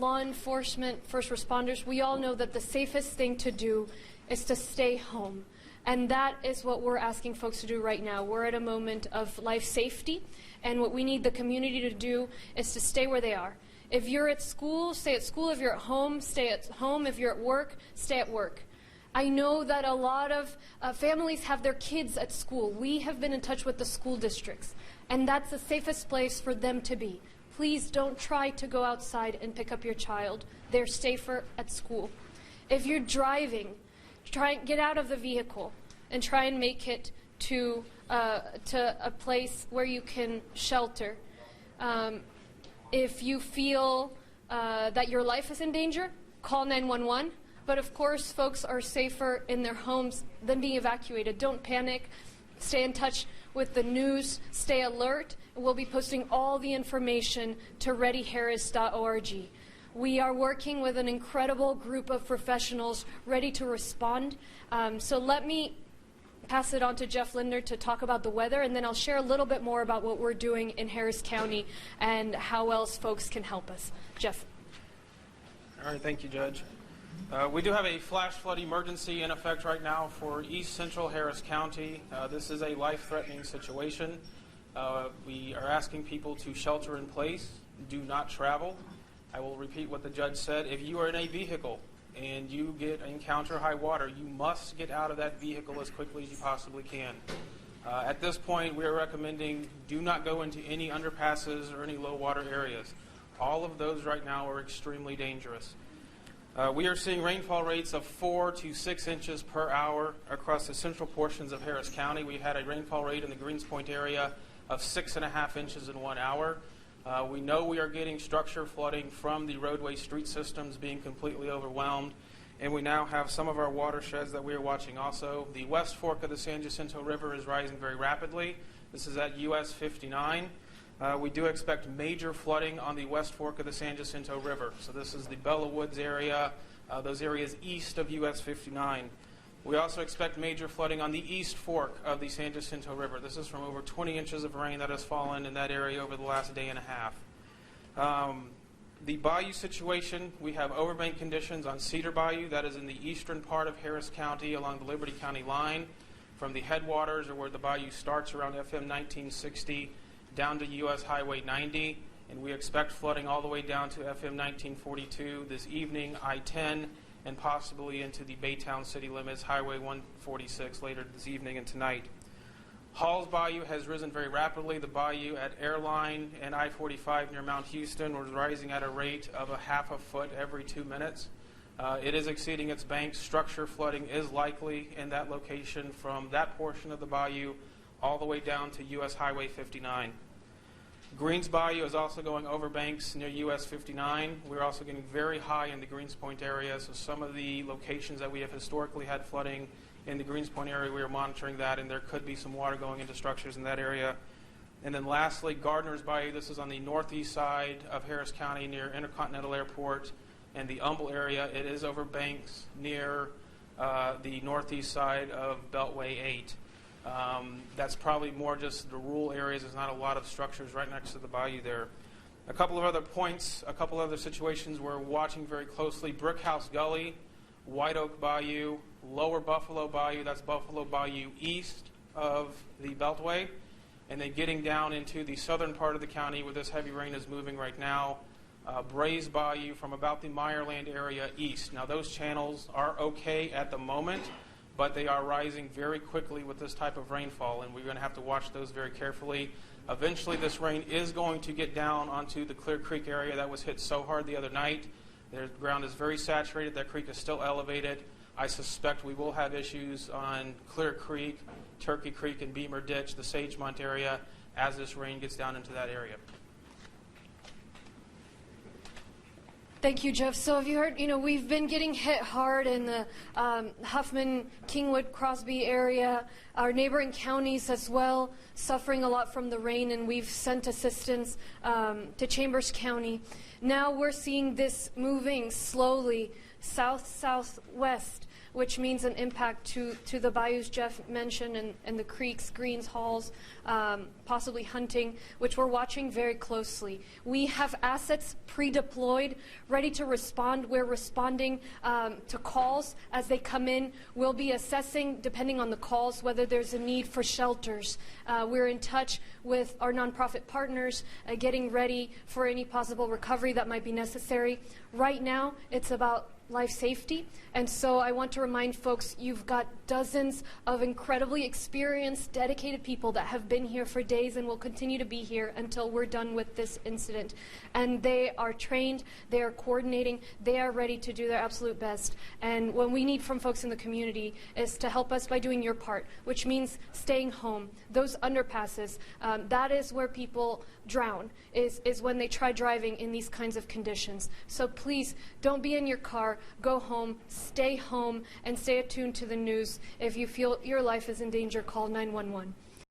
law enforcement, first responders, we all know that the safest thing to do is to stay home. And that is what we're asking folks to do right now. We're at a moment of life safety, and what we need the community to do is to stay where they are. If you're at school, stay at school. If you're at home, stay at home. If you're at work, stay at work. I know that a lot of families have their kids at school. We have been in touch with the school districts, and that's the safest place for them to be. Please don't try to go outside and pick up your child. They're safer at school. If you're driving, try and get out of the vehicle and try and make it to a place where you can shelter. If you feel that your life is in danger, call 911. But of course, folks are safer in their homes than being evacuated. Don't panic. Stay in touch with the news. Stay alert. We'll be posting all the information to readyharris.org. We are working with an incredible group of professionals ready to respond. So let me pass it on to Jeff Linder to talk about the weather, and then I'll share a little bit more about what we're doing in Harris County and how else folks can help us. Jeff. All right, thank you, Judge. We do have a flash flood emergency in effect right now for East Central Harris County. This is a life-threatening situation. We are asking people to shelter in place, do not travel. I will repeat what the judge said. If you are in a vehicle and you encounter high water, you must get out of that vehicle as quickly as you possibly can. At this point, we are recommending do not go into any underpasses or any low water areas. All of those right now are extremely dangerous. We are seeing rainfall rates of 4 to 6 inches per hour across the central portions of Harris County. We had a rainfall rate in the Greenspoint area of 6.5 inches in 1 hour. We know we are getting structure flooding from the roadway street systems being completely overwhelmed, and we now have some of our watersheds that we are watching also. The West Fork of the San Jacinto River is rising very rapidly. This is at US 59. We do expect major flooding on the West Fork of the San Jacinto River. So this is the Bella Woods area, those areas east of US 59. We also expect major flooding on the East Fork of the San Jacinto River. This is from over 20 inches of rain that has fallen in that area over the last day and a half. The bayou situation, we have overbank conditions on Cedar Bayou. That is in the eastern part of Harris County along the Liberty County line. From the headwaters, or where the bayou starts around FM 1960, down to US Highway 90, and we expect flooding all the way down to FM 1942 this evening, I-10, and possibly into the Baytown city limits, Highway 146 later this evening and tonight. Halls Bayou has risen very rapidly. The bayou at Airline and I-45 near Mount Houston was rising at a rate of a half a foot every 2 minutes. It is exceeding its banks. Structure flooding is likely in that location from that portion of the bayou all the way down to US Highway 59. Greens Bayou is also going over banks near US 59. We're also getting very high in the Greenspoint area, so some of the locations that we have historically had flooding in the Greenspoint area, we are monitoring that, and there could be some water going into structures in that area. And then lastly, Gardner's Bayou. This is on the northeast side of Harris County near Intercontinental Airport and the Humble area. It is over banks near the northeast side of Beltway 8. That's probably more just the rural areas. There's not a lot of structures right next to the bayou there. A couple of other points, a couple other situations we're watching very closely. Brickhouse Gully, White Oak Bayou, Lower Buffalo Bayou, that's Buffalo Bayou east of the Beltway, and then getting down into the southern part of the county where this heavy rain is moving right now, Braze Bayou from about the Meyerland area east. Now those channels are okay at the moment, but they are rising very quickly with this type of rainfall, and we're going to have to watch those very carefully. Eventually, this rain is going to get down onto the Clear Creek area that was hit so hard the other night. The ground is very saturated. That creek is still elevated. I suspect we will have issues on Clear Creek, Turkey Creek, and Beamer Ditch, the Sagemont area, as this rain gets down into that area. Thank you, Jeff. So have you heard, we've been getting hit hard in the Huffman, Kingwood, Crosby area, our neighboring counties as well, suffering a lot from the rain, and we've sent assistance to Chambers County. Now we're seeing this moving slowly south-southwest. which means an impact to the bayous Jeff mentioned and the creeks, greens, halls, possibly hunting, which we're watching very closely. We have assets pre-deployed, ready to respond. We're responding to calls as they come in. We'll be assessing, depending on the calls, whether there's a need for shelters. We're in touch with our nonprofit partners, getting ready for any possible recovery that might be necessary. Right now, it's about life safety, and so I want to remind folks, you've got dozens of incredibly experienced, dedicated people that have been here for days and will continue to be here until we're done with this incident. And they are trained, they are coordinating, they are ready to do their absolute best. And what we need from folks in the community is to help us by doing your part, which means staying home. Those underpasses, that is where people drown, is when they try driving in these kinds of conditions. So please, don't be in your car, go home, stay home, and stay attuned to the news. If you feel your life is in danger, call 911.